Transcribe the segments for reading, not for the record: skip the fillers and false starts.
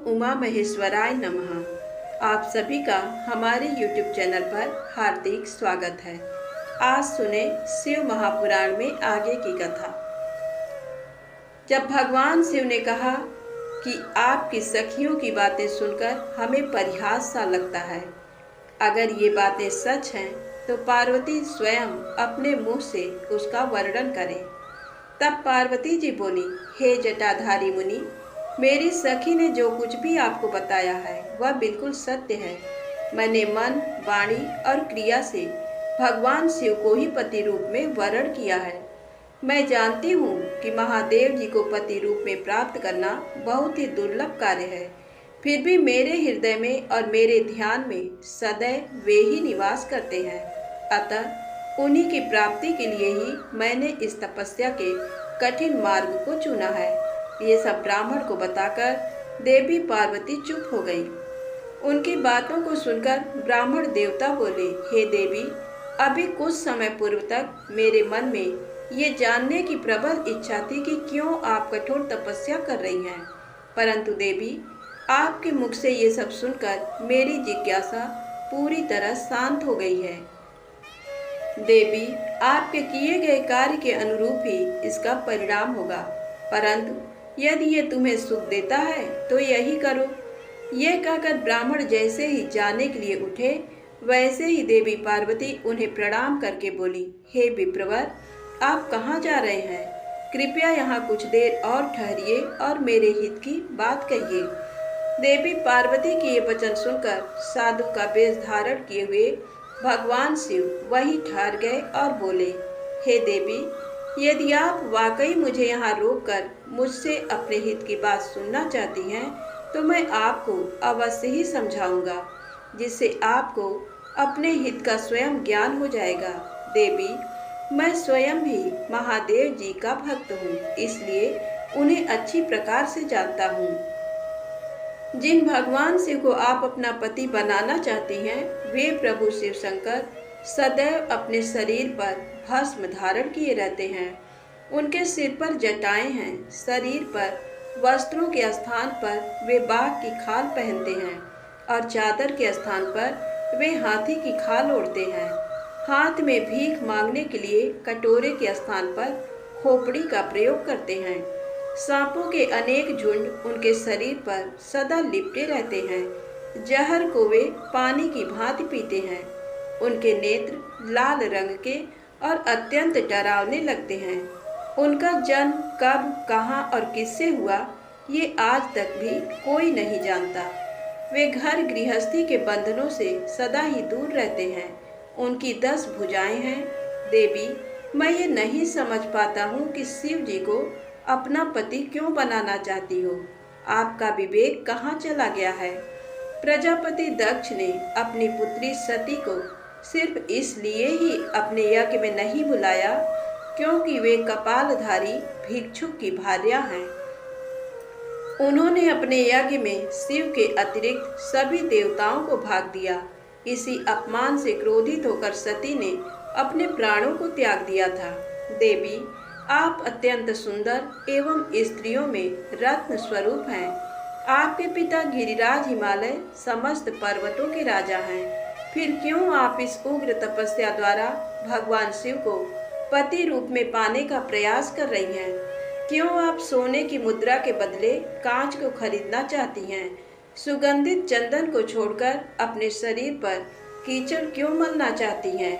उमा महेश्वराय नमः। आप सभी का हमारे YouTube चैनल पर हार्दिक स्वागत है। आज सुने शिव महापुराण में आगे की कथा। जब भगवान शिव ने कहा कि आपकी सखियों की बातें सुनकर हमें परिहास सा लगता है, अगर ये बातें सच हैं तो पार्वती स्वयं अपने मुंह से उसका वर्णन करें। तब पार्वती जी बोली, हे जटाधारी मुनि, मेरी सखी ने जो कुछ भी आपको बताया है वह बिल्कुल सत्य है। मैंने मन, वाणी और क्रिया से भगवान शिव को ही पति रूप में वर्ण किया है। मैं जानती हूँ कि महादेव जी को पति रूप में प्राप्त करना बहुत ही दुर्लभ कार्य है, फिर भी मेरे हृदय में और मेरे ध्यान में सदैव वे ही निवास करते हैं। अतः उन्हीं की प्राप्ति के लिए ही मैंने इस तपस्या के कठिन मार्ग को चुना है। ये सब ब्राह्मण को बताकर देवी पार्वती चुप हो गई। उनकी बातों को सुनकर ब्राह्मण देवता बोले, हे देवी, अभी कुछ समय पूर्व तक मेरे मन में ये जानने की प्रबल इच्छा थी कि क्यों आप कठोर तपस्या कर रही हैं, परंतु देवी, आपके मुख से ये सब सुनकर मेरी जिज्ञासा पूरी तरह शांत हो गई है। देवी, आपके किए गए कार्य के अनुरूप ही इसका परिणाम होगा, परंतु यदि ये तुम्हें सुख देता है तो यही करो। ये कहकर ब्राह्मण जैसे ही जाने के लिए उठे, वैसे ही देवी पार्वती उन्हें प्रणाम करके बोली, हे विप्रवर, आप कहाँ जा रहे हैं? कृपया यहाँ कुछ देर और ठहरिए और मेरे हित की बात कहिए। देवी पार्वती के ये वचन सुनकर साधु का वेश धारण किए हुए भगवान शिव वहीं ठहर गए और बोले, हे देवी, यदि आप वाकई मुझे यहाँ रोककर मुझसे अपने हित की बात सुनना चाहती हैं तो मैं आपको अवश्य ही समझाऊंगा, जिससे आपको अपने हित का स्वयं ज्ञान हो जाएगा। देवी, मैं स्वयं भी महादेव जी का भक्त हूँ, इसलिए उन्हें अच्छी प्रकार से जानता हूँ। जिन भगवान शिव को आप अपना पति बनाना चाहती हैं, वे प्रभु शिव शंकर सदैव अपने शरीर पर भस्म धारण किए रहते हैं। उनके सिर पर जटाएं हैं, शरीर पर वस्त्रों के स्थान पर वे बाघ की खाल पहनते हैं और चादर के स्थान पर वे हाथी की खाल ओढ़ते हैं। हाथ में भीख मांगने के लिए कटोरे के स्थान पर खोपड़ी का प्रयोग करते हैं। सांपों के अनेक झुंड उनके शरीर पर सदा लिपटे रहते हैं। जहर को वे पानी की भांति पीते हैं। उनके नेत्र लाल रंग के और अत्यंत डरावने लगते हैं। उनका जन्म कब, कहाँ और किससे हुआ, ये आज तक भी कोई नहीं जानता। वे घर गृहस्थी के बंधनों से सदा ही दूर रहते हैं। उनकी 10 भुजाएं हैं। देवी, मैं ये नहीं समझ पाता हूँ कि शिव जी को अपना पति क्यों बनाना चाहती हो। आपका विवेक कहाँ चला गया है? प्रजापति दक्ष ने अपनी पुत्री सती को सिर्फ इसलिए ही अपने यज्ञ में नहीं बुलाया क्योंकि वे कपालधारी भिक्षुक की भार्या हैं। उन्होंने अपने यज्ञ में शिव के अतिरिक्त सभी देवताओं को भाग दिया। इसी अपमान से क्रोधित होकर सती ने अपने प्राणों को त्याग दिया था। देवी, आप अत्यंत सुंदर एवं स्त्रियों में रत्न स्वरूप हैं। आपके पिता गिरिराज हिमालय समस्त पर्वतों के राजा हैं। फिर क्यों आप इस उग्र तपस्या द्वारा भगवान शिव को पति रूप में पाने का प्रयास कर रही हैं? क्यों आप सोने की मुद्रा के बदले कांच को खरीदना चाहती हैं? सुगंधित चंदन को छोड़कर अपने शरीर पर कीचड़ क्यों मलना चाहती हैं?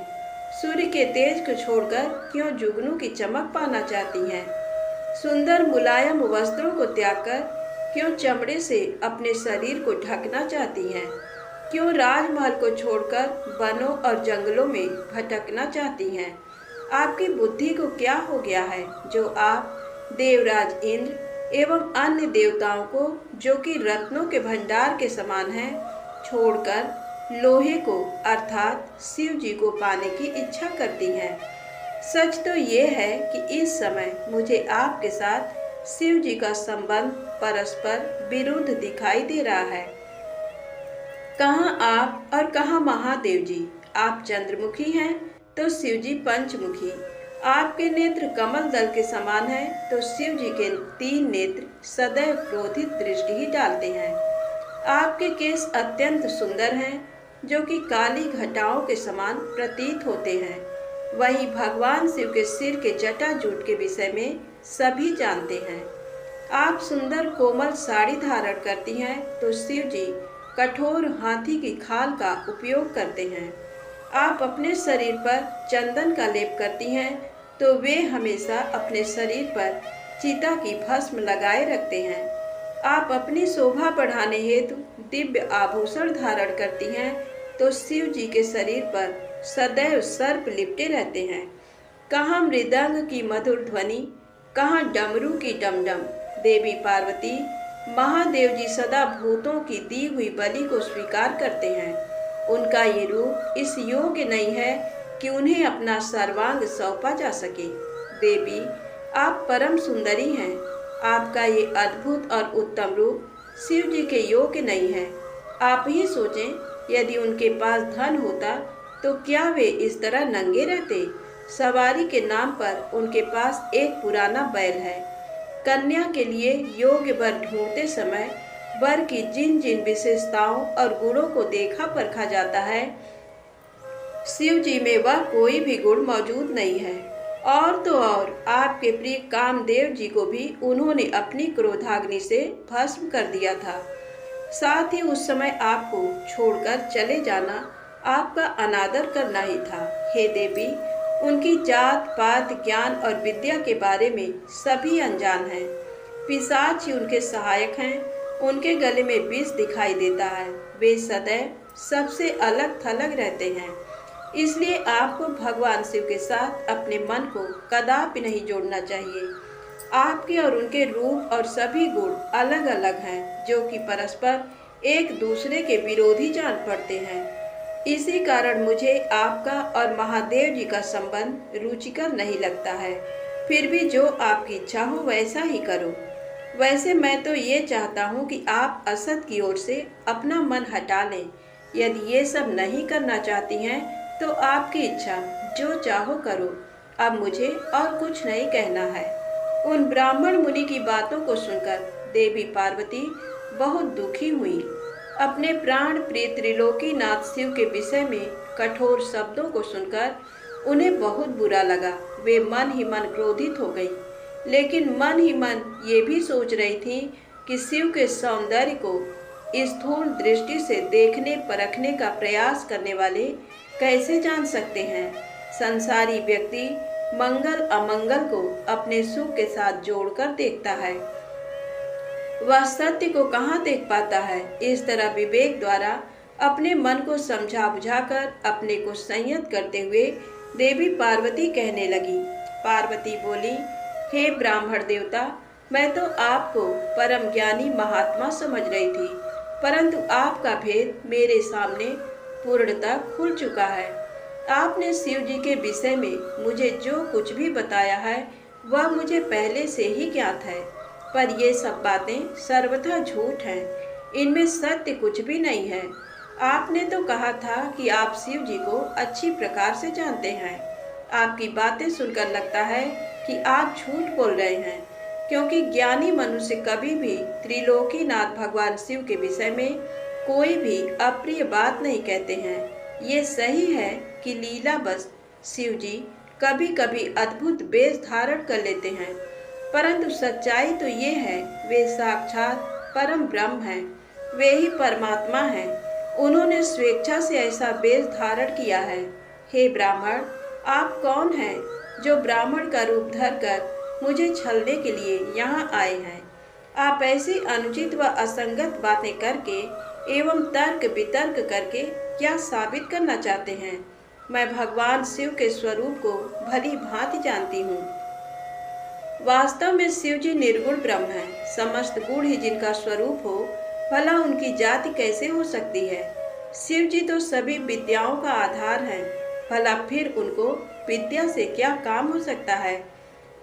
सूर्य के तेज को छोड़कर क्यों जुगनू की चमक पाना चाहती हैं? सुंदर मुलायम वस्त्रों को त्याग कर क्यों चमड़े से अपने शरीर को ढकना चाहती हैं? क्यों राजमहल को छोड़कर वनों और जंगलों में भटकना चाहती हैं? आपकी बुद्धि को क्या हो गया है जो आप देवराज इंद्र एवं अन्य देवताओं को, जो कि रत्नों के भंडार के समान हैं, छोड़कर लोहे को अर्थात शिव जी को पाने की इच्छा करती हैं? सच तो ये है कि इस समय मुझे आपके साथ शिव जी का संबंध परस्पर विरुद्ध दिखाई दे रहा है। कहाँ आप और कहाँ महादेव जी? आप चंद्रमुखी हैं तो शिव जी पंचमुखी। आपके नेत्र कमल दल के समान हैं तो शिव जी के 3 नेत्र सदैव क्रोधित दृष्टि ही डालते हैं। आपके केस अत्यंत सुंदर हैं, जो कि काली घटाओं के समान प्रतीत होते हैं। वही भगवान शिव के सिर के जटाजूट के विषय में सभी जानते हैं। आप सुंदर कोमल साड़ी धारण करती हैं तो शिव जी कठोर हाथी की खाल का उपयोग करते हैं। आप अपने शरीर पर चंदन का लेप करती हैं तो वे हमेशा अपने शरीर पर चिता की भस्म लगाए रखते हैं। आप अपनी शोभा बढ़ाने हेतु दिव्य आभूषण धारण करती हैं तो शिव जी के शरीर पर सदैव सर्प लिपटे रहते हैं। कहाँ मृदंग की मधुर ध्वनि, कहाँ डमरू की डमडम। देवी पार्वती, महादेव जी सदा भूतों की दी हुई बलि को स्वीकार करते हैं। उनका ये रूप इस योग्य नहीं है कि उन्हें अपना सर्वांग सौंपा जा सके। देवी, आप परम सुंदरी हैं। आपका ये अद्भुत और उत्तम रूप शिव जी के योग्य नहीं है। आप ही सोचें, यदि उनके पास धन होता तो क्या वे इस तरह नंगे रहते। सवारी के नाम पर उनके पास एक पुराना बैल है। कन्या के लिए योग्य वर ढूंढते समय वर की जिन जिन विशेषताओं और गुणों को देखा परखा जाता है, शिव जी में वह कोई भी गुण मौजूद नहीं है। और तो और आपके प्रिय कामदेव जी को भी उन्होंने अपनी क्रोधाग्नि से भस्म कर दिया था। साथ ही उस समय आपको छोड़कर चले जाना आपका अनादर करना ही था। हे देवी, उनकी जात पात ज्ञान और विद्या के बारे में सभी अनजान हैं। पिशाच ही उनके सहायक हैं। उनके गले में विष दिखाई देता है। वे सदैव सबसे अलग थलग रहते हैं। इसलिए आपको भगवान शिव के साथ अपने मन को कदापि नहीं जोड़ना चाहिए। आपके और उनके रूप और सभी गुण अलग अलग हैं, जो कि परस्पर एक दूसरे के विरोधी जान पड़ते हैं। इसी कारण मुझे आपका और महादेव जी का संबंध रुचिकर नहीं लगता है। फिर भी जो आपकी इच्छा हो वैसा ही करो। वैसे मैं तो ये चाहता हूँ कि आप असत की ओर से अपना मन हटा लें। यदि ये सब नहीं करना चाहती हैं तो आपकी इच्छा, जो चाहो करो। अब मुझे और कुछ नहीं कहना है। उन ब्राह्मण मुनि की बातों को सुनकर देवी पार्वती बहुत दुखी हुई। अपने प्राण प्रिय त्रिलोकीनाथ शिव के विषय में कठोर शब्दों को सुनकर उन्हें बहुत बुरा लगा। वे मन ही मन क्रोधित हो गई, लेकिन मन ही मन ये भी सोच रही थी कि शिव के सौंदर्य को स्थूल दृष्टि से देखने परखने का प्रयास करने वाले कैसे जान सकते हैं। संसारी व्यक्ति मंगल अमंगल को अपने सुख के साथ जोड़कर देखता है, वह सत्य को कहाँ देख पाता है। इस तरह विवेक द्वारा अपने मन को समझा बुझाकर अपने को संयत करते हुए देवी पार्वती कहने लगी। पार्वती बोली, हे ब्राह्मण देवता, मैं तो आपको परम ज्ञानी महात्मा समझ रही थी, परंतु आपका भेद मेरे सामने पूर्णतः खुल चुका है। आपने शिव जी के विषय में मुझे जो कुछ भी बताया है वह मुझे पहले से ही ज्ञात है, पर ये सब बातें सर्वथा झूठ हैं। इनमें सत्य कुछ भी नहीं है। आपने तो कहा था कि आप शिव जी को अच्छी प्रकार से जानते हैं। आपकी बातें सुनकर लगता है कि आप झूठ बोल रहे हैं, क्योंकि ज्ञानी मनुष्य कभी भी त्रिलोकीनाथ भगवान शिव के विषय में कोई भी अप्रिय बात नहीं कहते हैं। ये सही है कि लीला बस शिव जी कभी कभी अद्भुत वेश धारण कर लेते हैं, परंतु सच्चाई तो ये है, वे साक्षात परम ब्रह्म हैं। वे ही परमात्मा हैं। उन्होंने स्वेच्छा से ऐसा वेश धारण किया है। हे ब्राह्मण, आप कौन हैं जो ब्राह्मण का रूप धरकर मुझे छलने के लिए यहाँ आए हैं। आप ऐसी अनुचित व असंगत बातें करके एवं तर्क वितर्क करके क्या साबित करना चाहते हैं। मैं भगवान शिव के स्वरूप को भली भांति जानती हूँ। वास्तव में शिव जी निर्गुण ब्रह्म हैं। समस्त गुण ही जिनका स्वरूप हो, भला उनकी जाति कैसे हो सकती है। शिव जी तो सभी विद्याओं का आधार हैं, भला फिर उनको विद्या से क्या काम हो सकता है।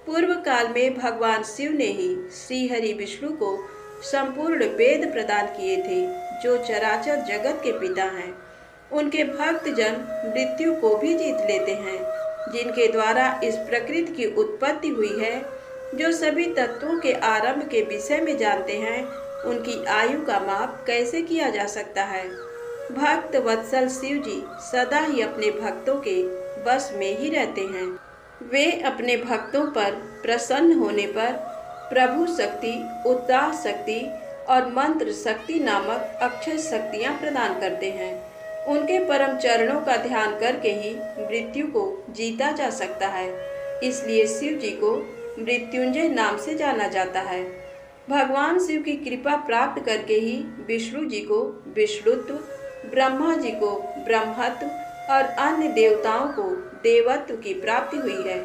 पूर्व काल में भगवान शिव ने ही श्री हरि विष्णु को संपूर्ण वेद प्रदान किए थे, जो चराचर जगत के पिता हैं। उनके भक्त जन मृत्यु को भी जीत लेते हैं, जिनके द्वारा इस प्रकृति की उत्पत्ति हुई है। जो सभी तत्वों के आरंभ के विषय में जानते हैं, उनकी आयु का माप कैसे किया जा सकता है। भक्त वत्सल शिव जी सदा ही अपने भक्तों के बस में ही रहते हैं। वे अपने भक्तों पर प्रसन्न होने पर प्रभु शक्ति, उत्साह शक्ति और मंत्र शक्ति नामक अक्षय शक्तियाँ प्रदान करते हैं। उनके परम चरणों का ध्यान करके ही मृत्यु को जीता जा सकता है। इसलिए शिव जी को मृत्युंजय नाम से जाना जाता है। भगवान शिव की कृपा प्राप्त करके ही विष्णु जी को विष्णुत्व, ब्रह्मा जी को ब्रह्मत्व और अन्य देवताओं को देवत्व की प्राप्ति हुई है।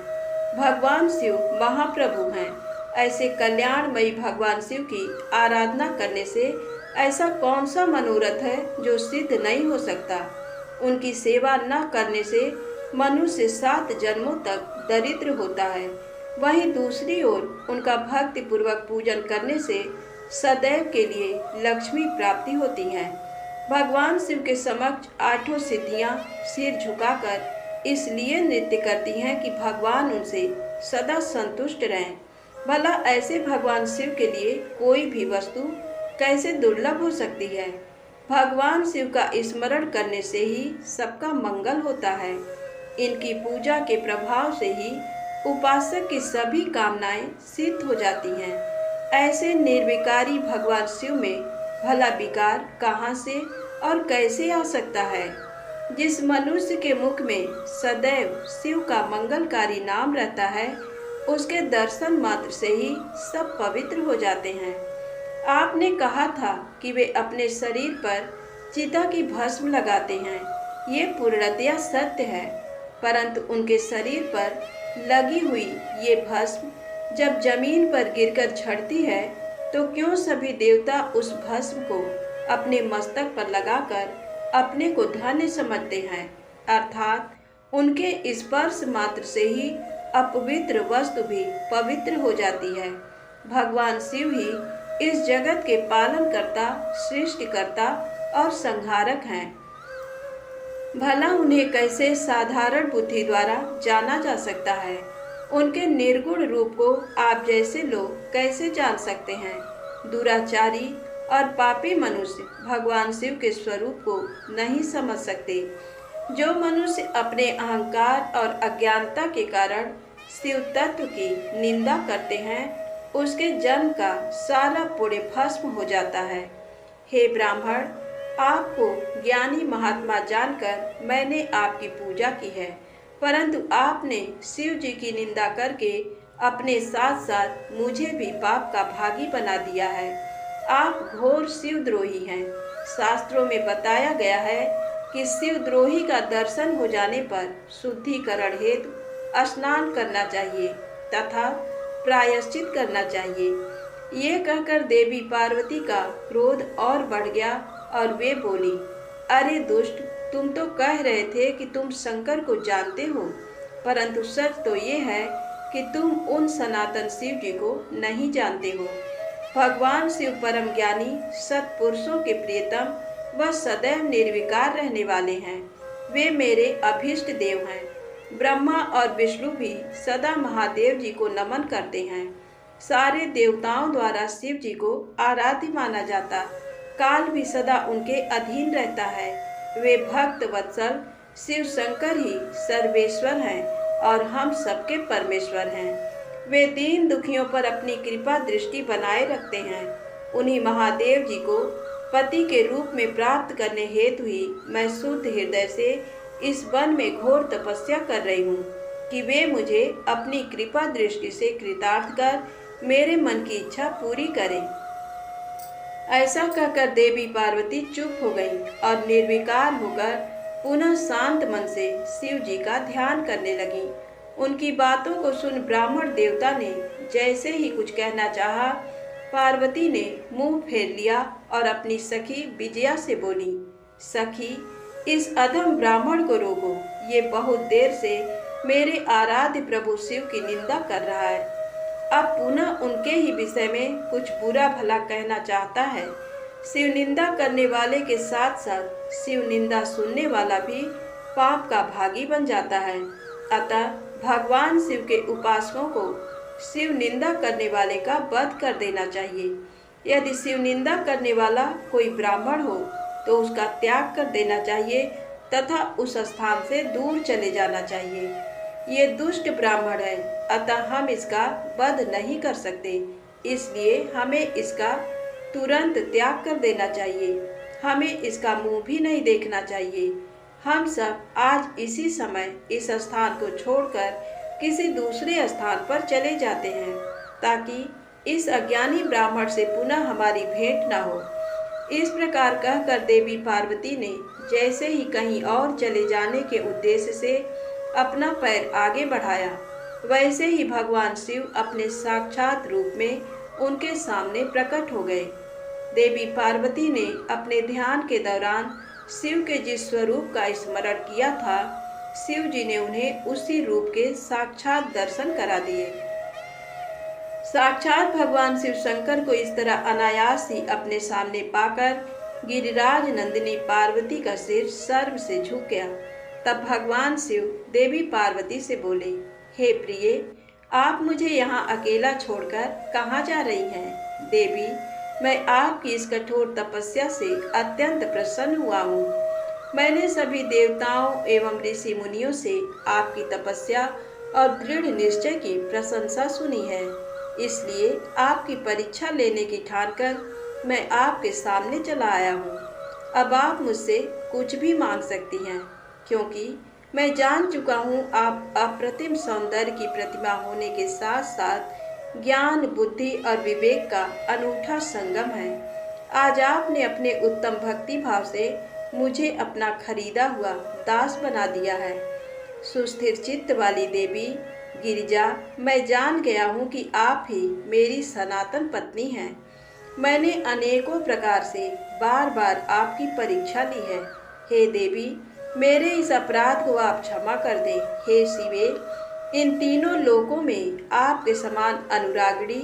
भगवान शिव महाप्रभु हैं। ऐसे कल्याणमयी भगवान शिव की आराधना करने से ऐसा कौन सा मनोरथ है जो सिद्ध नहीं हो सकता। उनकी सेवा न करने से मनुष्य 7 जन्मों तक दरिद्र होता है। वहीं दूसरी ओर उनका भक्ति पूर्वक पूजन करने से सदैव के लिए लक्ष्मी प्राप्ति होती है। भगवान शिव के समक्ष 8 सिद्धियां सिर झुकाकर इसलिए नृत्य करती हैं कि भगवान उनसे सदा संतुष्ट रहें। भला ऐसे भगवान शिव के लिए कोई भी वस्तु कैसे दुर्लभ हो सकती है। भगवान शिव का स्मरण करने से ही सबका मंगल होता है। इनकी पूजा के प्रभाव से ही उपासक की सभी कामनाएं सिद्ध हो जाती हैं। ऐसे निर्विकारी भगवान शिव में भला विकार कहाँ से और कैसे आ सकता है। जिस मनुष्य के मुख में सदैव शिव का मंगलकारी नाम रहता है, उसके दर्शन मात्र से ही सब पवित्र हो जाते हैं। आपने कहा था कि वे अपने शरीर पर चिता की भस्म लगाते हैं। ये पूर्णतया सत्य है, परंतु उनके शरीर पर लगी हुई ये भस्म जब जमीन पर गिरकर झड़ती है तो क्यों सभी देवता उस भस्म को अपने मस्तक पर लगाकर अपने को धन्य समझते हैं। अर्थात उनके स्पर्श मात्र से ही अपवित्र वस्तु भी पवित्र हो जाती है। भगवान शिव ही इस जगत के पालनकर्ता, सृष्टिकर्ता और संहारक हैं। भला उन्हें कैसे साधारण बुद्धि द्वारा जाना जा सकता है। उनके निर्गुण रूप को आप जैसे लोग कैसे जान सकते हैं। दुराचारी और पापी मनुष्य भगवान शिव के स्वरूप को नहीं समझ सकते। जो मनुष्य अपने अहंकार और अज्ञानता के कारण शिव तत्व की निंदा करते हैं, उसके जन्म का सारा पुण्य भस्म हो जाता है। हे ब्राह्मण, आपको ज्ञानी महात्मा जानकर मैंने आपकी पूजा की है, परंतु आपने शिव जी की निंदा करके अपने साथ साथ मुझे भी पाप का भागी बना दिया है। आप घोर शिवद्रोही हैं। शास्त्रों में बताया गया है कि शिवद्रोही का दर्शन हो जाने पर शुद्धिकरण हेतु स्नान करना चाहिए तथा प्रायश्चित करना चाहिए। ये कहकर देवी पार्वती का क्रोध और बढ़ गया और वे बोली, अरे दुष्ट, तुम तो कह रहे थे कि तुम शंकर को जानते हो, परंतु सच तो ये है कि तुम उन सनातन शिव जी को नहीं जानते हो। भगवान शिव परम ज्ञानी, सत्पुरुषों के प्रियतम व सदैव निर्विकार रहने वाले हैं। वे मेरे अभीष्ट देव हैं। ब्रह्मा और विष्णु भी सदा महादेव जी को नमन करते हैं। सारे देवताओं द्वारा शिव जी को आराध्य माना जाता। काल भी सदा उनके अधीन रहता है। वे भक्त वत्सल शिव शंकर ही सर्वेश्वर हैं और हम सबके परमेश्वर हैं। वे दीन दुखियों पर अपनी कृपा दृष्टि बनाए रखते हैं। उन्हीं महादेव जी को पति के रूप में प्राप्त करने हेतु ही मैं शुद्ध हृदय से इस वन में घोर तपस्या कर रही हूँ कि वे मुझे अपनी कृपा दृष्टि से कृतार्थ कर मेरे मन की इच्छा पूरी करें। ऐसा कहकर देवी पार्वती चुप हो गई और निर्विकार होकर पुनः शांत मन से शिव जी का ध्यान करने लगी। उनकी बातों को सुन ब्राह्मण देवता ने जैसे ही कुछ कहना चाहा, पार्वती ने मुंह फेर लिया और अपनी सखी विजया से बोली, सखी, इस अधम ब्राह्मण को रोको। ये बहुत देर से मेरे आराध्य प्रभु शिव की निंदा कर रहा है। अब पुनः उनके ही विषय में कुछ बुरा भला कहना चाहता है। शिव निंदा करने वाले के साथ साथ शिव निंदा सुनने वाला भी पाप का भागी बन जाता है। अतः भगवान शिव के उपासकों को शिव निंदा करने वाले का वध कर देना चाहिए। यदि शिव निंदा करने वाला कोई ब्राह्मण हो तो उसका त्याग कर देना चाहिए तथा उस स्थान से दूर चले जाना चाहिए। ये दुष्ट ब्राह्मण है, अतः हम इसका वध नहीं कर सकते, इसलिए हमें इसका तुरंत त्याग कर देना चाहिए। हमें इसका मुंह भी नहीं देखना चाहिए। हम सब आज इसी समय इस स्थान को छोड़कर किसी दूसरे स्थान पर चले जाते हैं, ताकि इस अज्ञानी ब्राह्मण से पुनः हमारी भेंट न हो। इस प्रकार कहकर देवी पार्वती ने जैसे ही कहीं और चले जाने के उद्देश्य से अपना पैर आगे बढ़ाया, वैसे ही भगवान शिव अपने साक्षात रूप में उनके सामने प्रकट हो गए। देवी पार्वती ने अपने ध्यान के दौरान शिव के जिस स्वरूप का स्मरण किया था, शिव जी ने उन्हें उसी रूप के साक्षात दर्शन करा दिए। साक्षात भगवान शिव शंकर को इस तरह अनायास ही अपने सामने पाकर गिरिराज नंदिनी पार्वती का सिर सर्व से झुक गया। तब भगवान शिव देवी पार्वती से बोले, हे प्रिय, आप मुझे यहाँ अकेला छोड़कर कहाँ जा रही हैं? देवी, मैं आपकी इस कठोर तपस्या से अत्यंत प्रसन्न हुआ हूँ। मैंने सभी देवताओं एवं ऋषि मुनियों से आपकी तपस्या और दृढ़ निश्चय की प्रशंसा सुनी है, इसलिए आपकी परीक्षा लेने की ठानकर मैं आपके सामने चला आया हूँ। अब आप मुझसे कुछ भी मांग सकती हैं, क्योंकि मैं जान चुका हूँ आप अप्रतिम सौंदर्य की प्रतिमा होने के साथ साथ ज्ञान, बुद्धि और विवेक का अनूठा संगम है। आज आपने अपने उत्तम भक्ति भाव से मुझे अपना खरीदा हुआ दास बना दिया है। सुस्थिर चित्त वाली देवी गिरिजा, मैं जान गया हूँ कि आप ही मेरी सनातन पत्नी हैं। मैंने अनेकों प्रकार से बार बार आपकी परीक्षा ली है। हे देवी, मेरे इस अपराध को आप क्षमा कर दें। हे शिवे, इन तीनों लोकों में आपके समान अनुरागिणी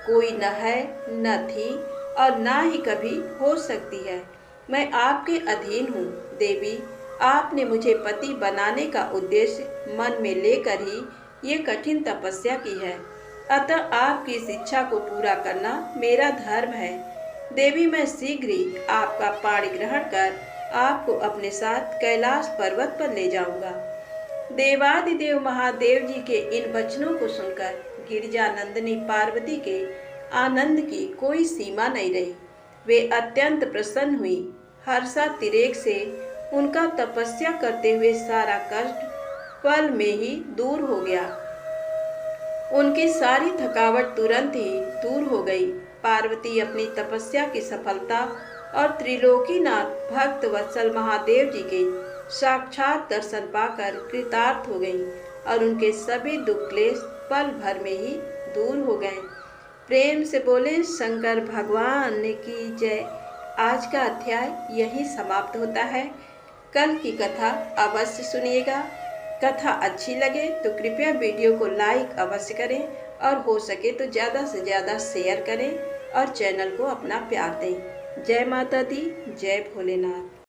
कोई न है, न थी और न ही कभी हो सकती है। मैं आपके अधीन हूँ। देवी, आपने मुझे पति बनाने का उद्देश्य मन में लेकर ही ये कठिन तपस्या की है, अतः आपकी इस इच्छा को पूरा करना मेरा धर्म है। देवी, मैं शीघ्र ही आपका पाणी ग्रहण कर आपको अपने साथ कैलाश पर्वत पर ले जाऊंगा। देवादिदेव महादेव जी के इन वचनों को सुनकर गिरिजा नंदिनी पार्वती के आनंद की कोई सीमा नहीं रही। वे अत्यंत प्रसन्न हुई। हर्षातिरेक से उनका तपस्या करते हुए सारा कष्ट पल में ही दूर हो गया। उनकी सारी थकावट तुरंत ही दूर हो गई। पार्वती अपनी तपस्या की सफलता और त्रिलोकीनाथ भक्त वत्सल महादेव जी के साक्षात दर्शन पाकर कृतार्थ हो गई और उनके सभी दुख क्लेश पल भर में ही दूर हो गए। प्रेम से बोले शंकर भगवान की जय। आज का अध्याय यहीं समाप्त होता है। कल की कथा अवश्य सुनिएगा। कथा अच्छी लगे तो कृपया वीडियो को लाइक अवश्य करें और हो सके तो ज़्यादा से ज़्यादा शेयर करें और चैनल को अपना प्यार दें। जय माता दी, जय भोलेनाथ।